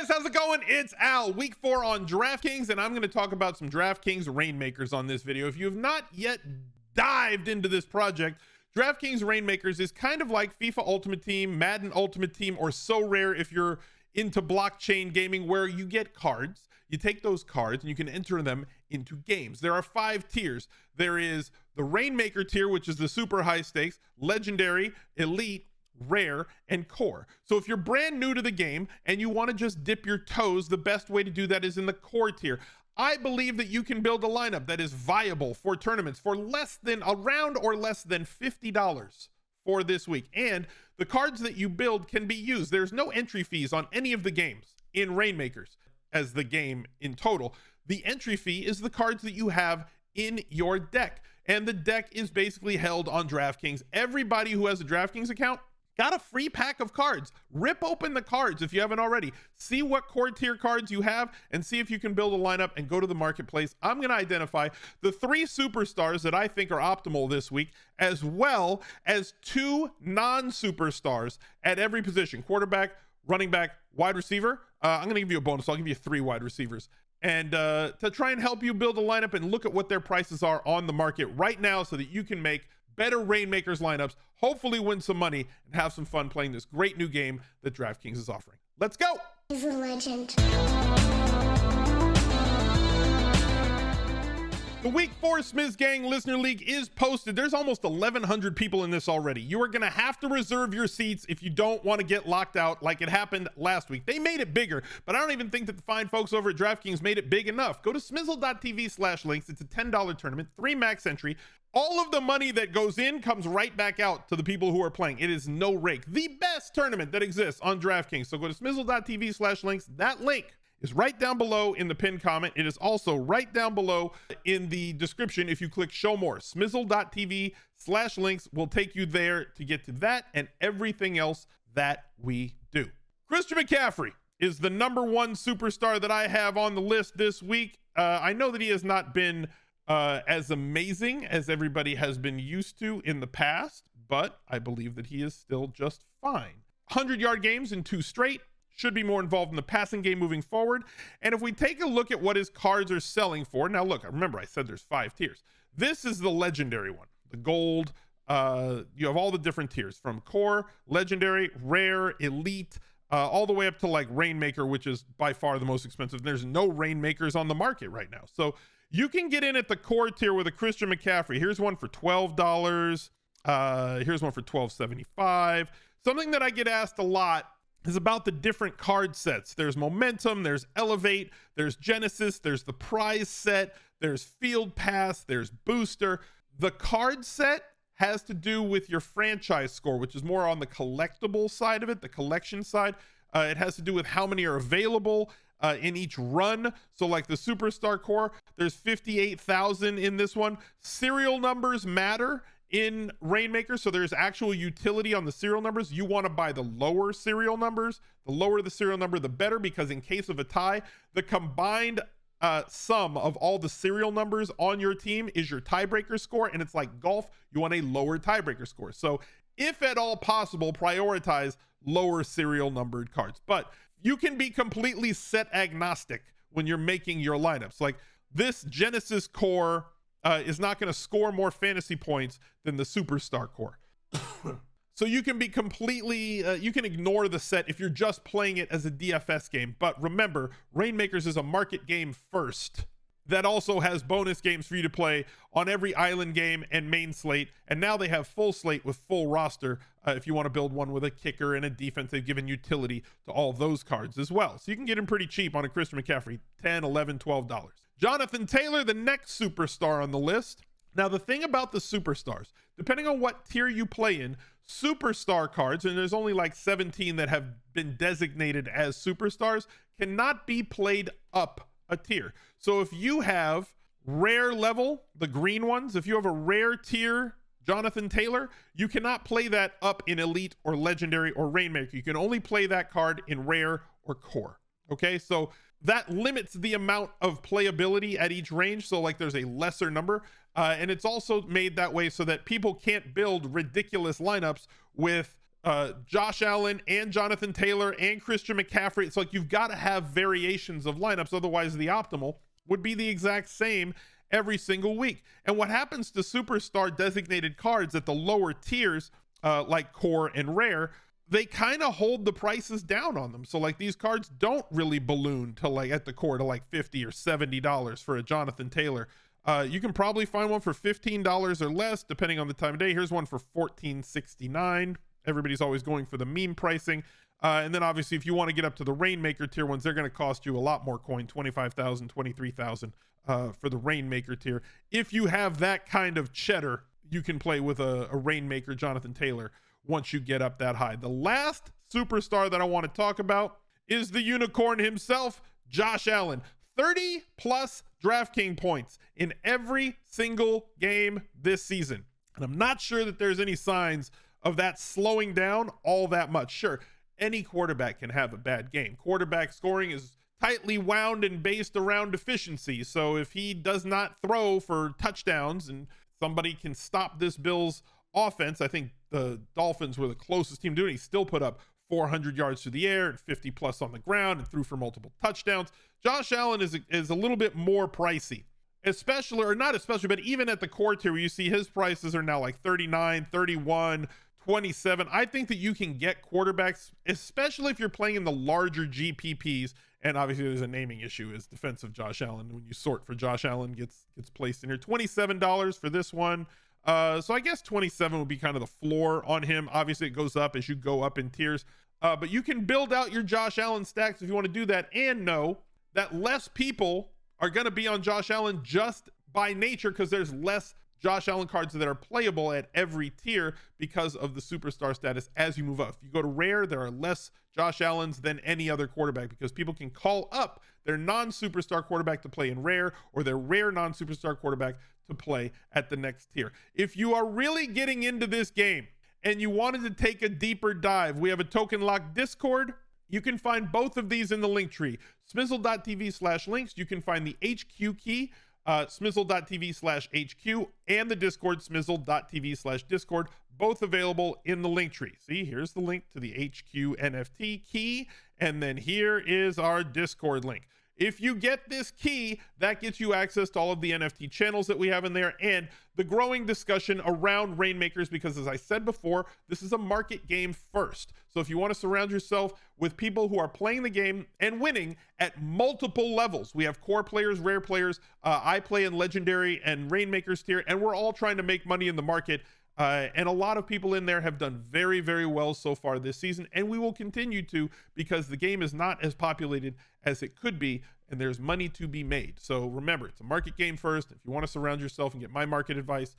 how's it going? It's Al, week 4 on DraftKings, and I'm going to talk about some DraftKings Rainmakers on this video. If you have not yet dived into this project, DraftKings Rainmakers is kind of like FIFA Ultimate Team, Madden Ultimate Team, or So Rare if you're into blockchain gaming, where you get cards. You take those cards and you can enter them into games. There are 5 tiers. There is the Rainmaker tier, which is the super high stakes, Legendary, Elite, Rare, and Core. So if you're brand new to the game and you want to just dip your toes, the best way to do that is in the Core tier. I believe that you can build a lineup that is viable for tournaments for around or less than $50 for this week. And the cards that you build can be used. There's no entry fees on any of the games in Rainmakers as the game in total. The entry fee is the cards that you have in your deck. And the deck is basically held on DraftKings. Everybody who has a DraftKings account got a free pack of cards. Rip open the cards if you haven't already. See what core tier cards you have and see if you can build a lineup and go to the marketplace. I'm going to identify the 3 superstars that I think are optimal this week, as well as 2 non-superstars at every position: quarterback, running back, wide receiver. I'm going to give you a bonus. I'll give you 3 wide receivers. And to try and help you build a lineup and look at what their prices are on the market right now so that you can make better Rainmakers lineups, hopefully win some money, and have some fun playing this great new game that DraftKings is offering. Let's go! He's a legend. The Week 4 Smiz Gang Listener League is posted. There's almost 1,100 people in this already. You are going to have to reserve your seats if you don't want to get locked out like it happened last week. They made it bigger, but I don't even think that the fine folks over at DraftKings made it big enough. Go to smizzle.tv/links. It's a $10 tournament, 3 max entry. All of the money that goes in comes right back out to the people who are playing. It is no rake. The best tournament that exists on DraftKings. So go to smizzle.tv/links. That link is right down below in the pinned comment. It is also right down below in the description if you click show more. Smizzle.tv/links will take you there to get to that and everything else that we do. Christian McCaffrey is the #1 superstar that I have on the list this week. I know that he has not been as amazing as everybody has been used to in the past, but I believe that he is still just fine. 100-yard games in 2 straight. Should be more involved in the passing game moving forward. And if we take a look at what his cards are selling for, now look, remember I said there's 5 tiers. This is the legendary one, the gold. You have all the different tiers from core, legendary, rare, elite, all the way up to like Rainmaker, which is by far the most expensive. There's no Rainmakers on the market right now. So you can get in at the core tier with a Christian McCaffrey. Here's one for $12. Here's one for $12.75. Something that I get asked a lot is about the different card sets. There's Momentum, there's Elevate, there's Genesis, there's the Prize set, there's Field Pass, there's Booster. The card set has to do with your franchise score, which is more on the collectible side of it, the collection side. It has to do with how many are available in each run. So like the Superstar Core, there's 58,000 in this one. Serial numbers matter in Rainmaker, so there's actual utility on the serial numbers. You want to buy the lower serial numbers. The lower the serial number, the better, because in case of a tie, the combined sum of all the serial numbers on your team is your tiebreaker score, and it's like golf. You want a lower tiebreaker score. So if at all possible, prioritize lower serial numbered cards. But you can be completely set agnostic when you're making your lineups. Like this Genesis Core is not going to score more fantasy points than the Superstar Core. So you can be completely, you can ignore the set if you're just playing it as a DFS game. But remember, Rainmakers is a market game first that also has bonus games for you to play on every island game and main slate. And now they have full slate with full roster. If you want to build one with a kicker and a defense, they've given utility to all those cards as well. So you can get them pretty cheap on a Christian McCaffrey, $10, $11, $12. Jonathan Taylor, the next superstar on the list. Now, the thing about the superstars, depending on what tier you play in, superstar cards, and there's only like 17 that have been designated as superstars, cannot be played up a tier. So if you have rare level, the green ones, if you have a rare tier Jonathan Taylor, you cannot play that up in elite or legendary or Rainmaker. You can only play that card in rare or core. Okay, so that limits the amount of playability at each range. So like there's a lesser number, and it's also made that way so that people can't build ridiculous lineups with Josh Allen and Jonathan Taylor and Christian McCaffrey. It's like you've got to have variations of lineups. Otherwise, the optimal would be the exact same every single week. And what happens to superstar designated cards at the lower tiers, like core and rare, they kind of hold the prices down on them. So like these cards don't really balloon to like at the core to like $50 or $70 for a Jonathan Taylor. You can probably find one for $15 or less, depending on the time of day. Here's one for $14.69. Everybody's always going for the meme pricing. And then obviously if you want to get up to the Rainmaker tier ones, they're going to cost you a lot more coin, 25,000, 23,000 for the Rainmaker tier. If you have that kind of cheddar, you can play with a Rainmaker Jonathan Taylor once you get up that high. The last superstar that I want to talk about is the unicorn himself, Josh Allen. 30 plus DraftKings points in every single game this season. And I'm not sure that there's any signs of that slowing down all that much. Sure, any quarterback can have a bad game. Quarterback scoring is tightly wound and based around efficiency. So if he does not throw for touchdowns and somebody can stop this Bills offense, I think the Dolphins were the closest team doing it. He still put up 400 yards through the air and 50 plus on the ground and threw for multiple touchdowns. Josh Allen is a little bit more pricey, especially, or not especially, but even at the core tier where you see his prices are now like 39, 31, 27. I think that you can get quarterbacks, especially if you're playing in the larger GPPs. And obviously there's a naming issue, is defensive Josh Allen. When you sort for Josh Allen gets placed in here. $27 for this one. So I guess 27 would be kind of the floor on him. Obviously it goes up as you go up in tiers, but you can build out your Josh Allen stacks if you want to do that, and know that less people are going to be on Josh Allen just by nature, because there's less Josh Allen cards that are playable at every tier because of the superstar status as you move up. If you go to rare, there are less Josh Allens than any other quarterback, because people can call up their non-superstar quarterback to play in rare, or their rare non-superstar quarterback to play at the next tier. If you are really getting into this game and you wanted to take a deeper dive, we have a token lock Discord. You can find both of these in the link tree. Smizzle.tv/links. You can find the HQ key, Smizzle.tv/HQ, and the Discord, Smizzle.tv/Discord, both available in the link tree. See, here's the link to the HQ NFT key, and then here is our Discord link. If you get this key, that gets you access to all of the NFT channels that we have in there and the growing discussion around Rainmakers, because as I said before, this is a market game first. So if you want to surround yourself with people who are playing the game and winning at multiple levels, we have core players, rare players, I play in Legendary and Rainmakers tier, and we're all trying to make money in the market. And a lot of people in there have done very, very well so far this season, and we will continue to, because the game is not as populated as it could be, and there's money to be made. So remember, it's a market game first. If you want to surround yourself and get my market advice,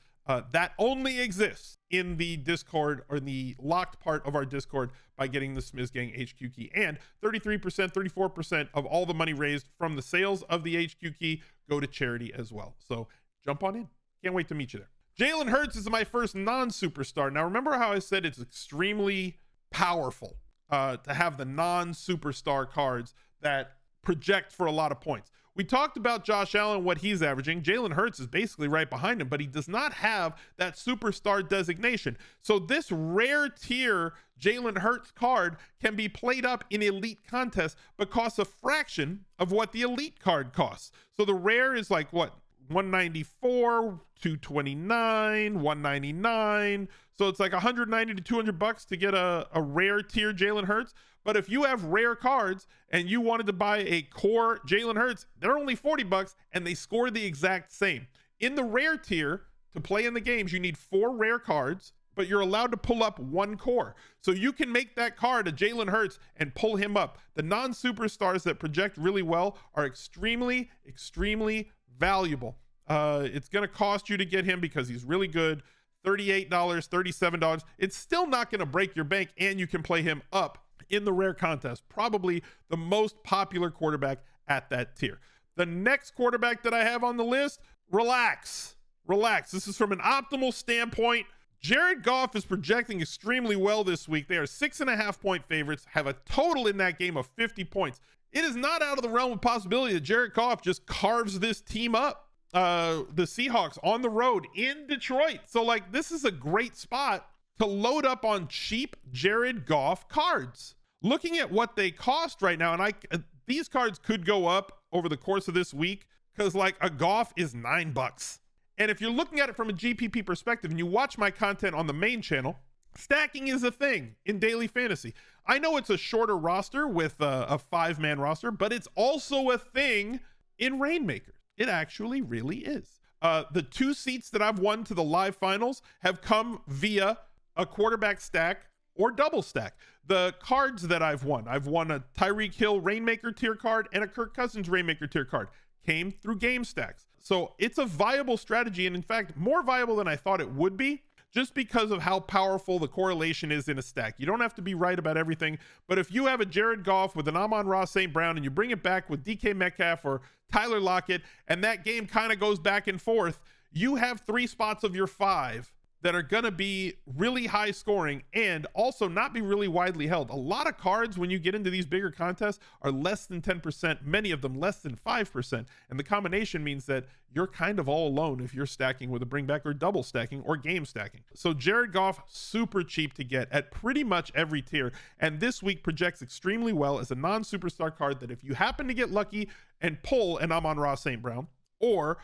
that only exists in the Discord, or the locked part of our Discord, by getting the Smiz Gang HQ key. And 33%, 34% of all the money raised from the sales of the HQ key go to charity as well. So jump on in. Can't wait to meet you there. Jalen Hurts is my first non-superstar. Now, remember how I said it's extremely powerful to have the non-superstar cards that project for a lot of points. We talked about Josh Allen, what he's averaging. Jalen Hurts is basically right behind him, but he does not have that superstar designation. So this rare tier Jalen Hurts card can be played up in elite contests, but costs a fraction of what the elite card costs. So the rare is like what? 194, 229, 199. So it's like 190 to 200 bucks to get a rare tier Jalen Hurts. But if you have rare cards and you wanted to buy a core Jalen Hurts, they're only 40 bucks and they score the exact same. In the rare tier, to play in the games, you need 4 rare cards, but you're allowed to pull up 1 core. So you can make that card a Jalen Hurts and pull him up. The non-superstars that project really well are extremely, extremely valuable. It's going to cost you to get him because he's really good. $38, $37. It's still not going to break your bank, and you can play him up in the rare contest. Probably the most popular quarterback at that tier. The next quarterback that I have on the list, relax. This is from an optimal standpoint. Jared Goff is projecting extremely well this week. They are 6.5 point favorites, have a total in that game of 50 points. It is not out of the realm of possibility that Jared Goff just carves this team up. The Seahawks on the road in Detroit. So like, this is a great spot to load up on cheap Jared Goff cards. Looking at what they cost right now, and these cards could go up over the course of this week because like a Goff is $9. And if you're looking at it from a GPP perspective and you watch my content on the main channel, stacking is a thing in daily fantasy. I know it's a shorter roster with a 5-man roster, but it's also a thing in Rainmakers. It actually really is. The 2 seats that I've won to the live finals have come via a quarterback stack or double stack. The cards that I've won a Tyreek Hill Rainmaker tier card and a Kirk Cousins Rainmaker tier card, came through game stacks. So it's a viable strategy, and in fact, more viable than I thought it would be, just because of how powerful the correlation is in a stack. You don't have to be right about everything, but if you have a Jared Goff with an Amon-Ra St. Brown and you bring it back with DK Metcalf or Tyler Lockett, and that game kind of goes back and forth, you have 3 spots of your 5 that are going to be really high scoring and also not be really widely held. A lot of cards, when you get into these bigger contests, are less than 10%, many of them less than 5%. And the combination means that you're kind of all alone if you're stacking with a bring back or double stacking or game stacking. So Jared Goff, super cheap to get at pretty much every tier. And this week projects extremely well as a non-superstar card that if you happen to get lucky and pull an Amon-Ra St. Brown or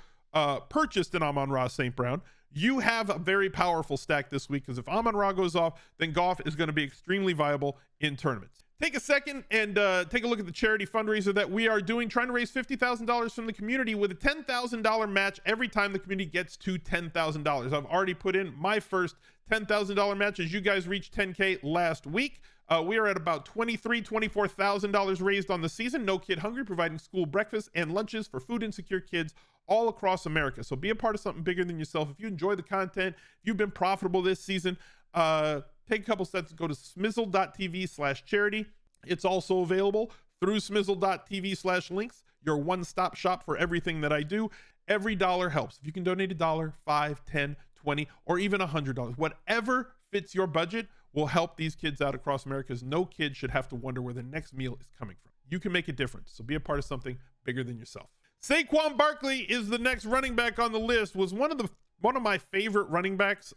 purchased an Amon-Ra St. Brown, you have a very powerful stack this week, because if Amon-Ra goes off, then Goff is going to be extremely viable in tournaments. Take a second and take a look at the charity fundraiser that we are doing, trying to raise $50,000 from the community with a $10,000 match every time the community gets to $10,000. I've already put in my first $10,000 match as you guys reached 10K last week. We are at about $24,000 raised on the season. No Kid Hungry, providing school breakfast and lunches for food insecure kids all across America. So be a part of something bigger than yourself. If you enjoy the content, if you've been profitable this season, take a couple steps to go to smizzle.tv/charity. It's also available through smizzle.tv/links, your one-stop shop for everything that I do. Every dollar helps. If you can donate $1, $5, $10, $20, or even $100, whatever fits your budget will help these kids out across America, because no kid should have to wonder where the next meal is coming from. You can make a difference. So be a part of something bigger than yourself. Saquon Barkley is the next running back on the list. Was one of my favorite running backs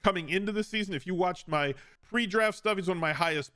coming into the season. If you watched my pre-draft stuff, he's one of my highest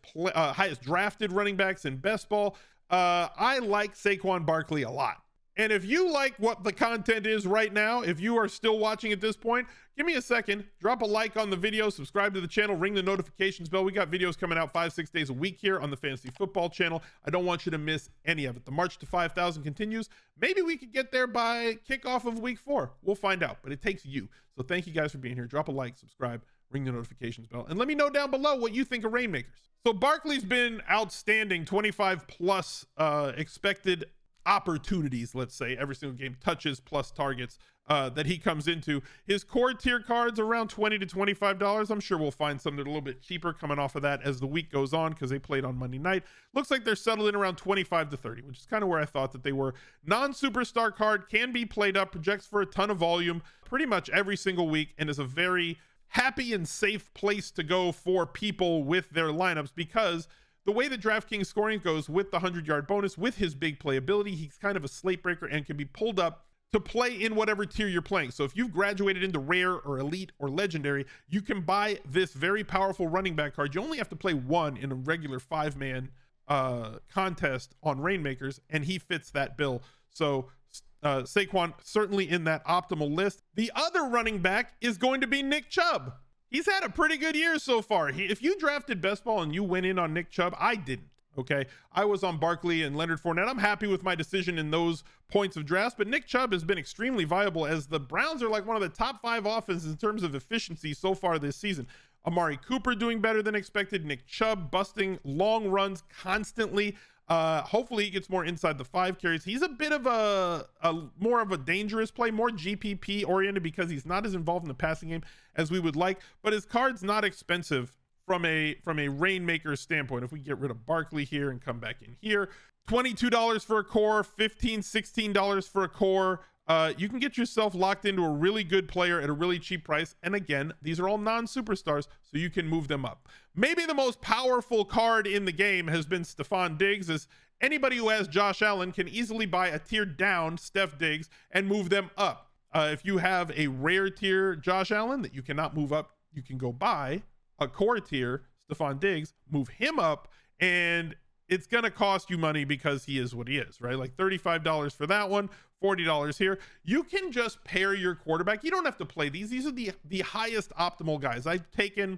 drafted running backs in best ball. I like Saquon Barkley a lot. And if you like what the content is right now, if you are still watching at this point, give me a second, drop a like on the video, subscribe to the channel, ring the notifications bell. We got videos coming out 5-6 days a week here on the Fantasy Football channel. I don't want you to miss any of it. The march to 5,000 continues. Maybe we could get there by kickoff of week 4. We'll find out, but it takes you. So thank you guys for being here. Drop a like, subscribe, ring the notifications bell, and let me know down below what you think of Rainmakers. So Barkley's been outstanding, 25 plus expected opportunities, let's say, every single game, touches plus targets that he comes into. His core tier cards around $20 to $25. I'm sure we'll find some that are a little bit cheaper coming off of that as the week goes on, because they played on Monday night. Looks like they're settled in around 25 to 30, which is kind of where I thought that they were. Non-superstar card can be played up, projects for a ton of volume pretty much every single week, and is a very happy and safe place to go for people with their lineups, because the way that DraftKings scoring goes with the 100-yard bonus, with his big playability, he's kind of a slate breaker and can be pulled up to play in whatever tier you're playing. So if you've graduated into rare or elite or legendary, you can buy this very powerful running back card. You only have to play one in a regular 5-man contest on Rainmakers, and he fits that bill. So Saquon certainly in that optimal list. The other running back is going to be Nick Chubb. He's had a pretty good year so far. If you drafted best ball and you went in on Nick Chubb, I didn't. Okay, I was on Barkley and Leonard Fournette. I'm happy with my decision in those points of drafts, but Nick Chubb has been extremely viable, as the Browns are like one of the top 5 offenses in terms of efficiency so far this season. Amari Cooper doing better than expected. Nick Chubb busting long runs constantly. Hopefully he gets more inside the 5 carries. He's a bit of a more of a dangerous play, more GPP oriented, because he's not as involved in the passing game as we would like, but his card's not expensive from a Rainmaker standpoint. If we get rid of Barkley here and come back in here, $22 for a core, $15, $16 for a core. You can get yourself locked into a really good player at a really cheap price. And again, these are all non-superstars, so you can move them up. Maybe the most powerful card in the game has been Stephon Diggs, as anybody who has Josh Allen can easily buy a tier down Steph Diggs and move them up. If you have a rare tier Josh Allen that you cannot move up, you can go buy a core tier, Stephon Diggs, move him up, and it's going to cost you money because he is what he is, right? Like $35 for that one, $40 here. You can just pair your quarterback. You don't have to play these. These are the highest optimal guys. I've taken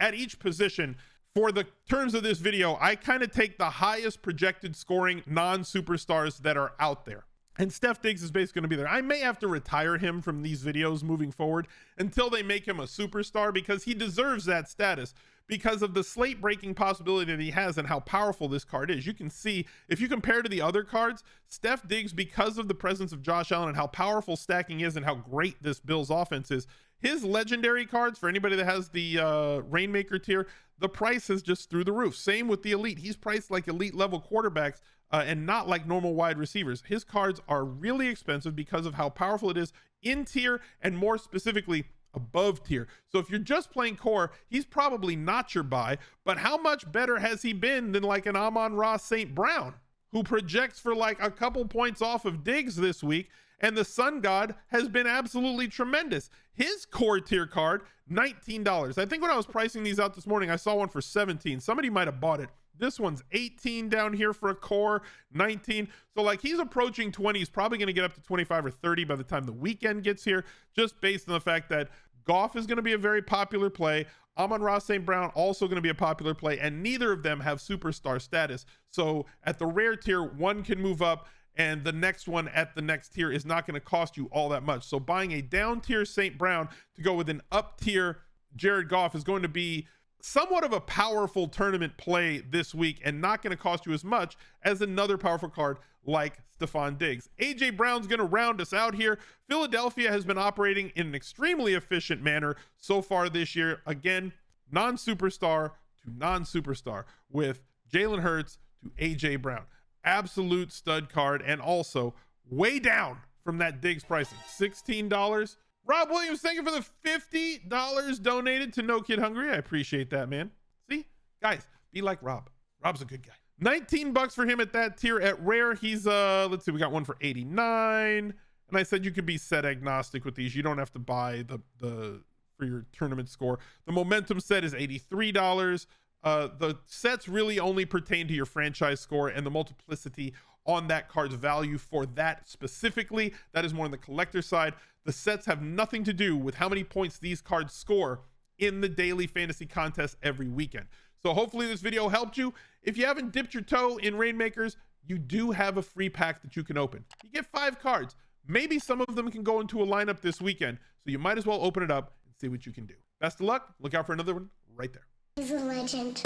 at each position for the terms of this video. I kind of take the highest projected scoring non-superstars that are out there. And Steph Diggs is basically going to be there. I may have to retire him from these videos moving forward until they make him a superstar, because he deserves that status because of the slate breaking possibility that he has and how powerful this card is. You can see, if you compare to the other cards, Steph Diggs, because of the presence of Josh Allen and how powerful stacking is and how great this Bills offense is, his legendary cards, for anybody that has the Rainmaker tier, the price is just through the roof. Same with the elite. He's priced like elite level quarterbacks and not like normal wide receivers. His cards are really expensive because of how powerful it is in tier, and more specifically above tier. So if you're just playing core, he's probably not your buy, but how much better has he been than like an Amon-Ra St. Brown, who projects for like a couple points off of Diggs this week, and the Sun God has been absolutely tremendous. His core tier card, $19. I think when I was pricing these out this morning, I saw one for $17. Somebody might have bought it. This one's $18 down here for a core, $19. So like he's approaching 20. He's probably going to get up to 25 or 30 by the time the weekend gets here, just based on the fact that Goff is going to be a very popular play. Amon-Ra St. Brown also going to be a popular play, and neither of them have superstar status. So at the rare tier, one can move up, and the next one at the next tier is not going to cost you all that much. So buying a down tier St. Brown to go with an up tier Jared Goff is going to be somewhat of a powerful tournament play this week, and not going to cost you as much as another powerful card like Stephon Diggs. AJ Brown's going to round us out here. Philadelphia has been operating in an extremely efficient manner so far this year. Again, non-superstar to non-superstar with Jalen Hurts to AJ Brown. Absolute stud card, and also way down from that Diggs pricing. $16. Rob Williams, thank you for the $50 donated to No Kid Hungry. I appreciate that, man. See, guys, be like Rob. Rob's a good guy. $19 for him at that tier. At rare, he's let's see, we got one for $89. And I said you could be set agnostic with these. You don't have to buy the for your tournament score. The momentum set is $83. The sets really only pertain to your franchise score and the multiplicity on that card's value for that specifically. That is more on the collector side. The sets have nothing to do with how many points these cards score in the daily fantasy contest every weekend. So hopefully this video helped you. If you haven't dipped your toe in Rainmakers, you do have a free pack that you can open. You get 5 cards. Maybe some of them can go into a lineup this weekend, so you might as well open it up and see what you can do. Best of luck. Look out for another one right there. He's a legend.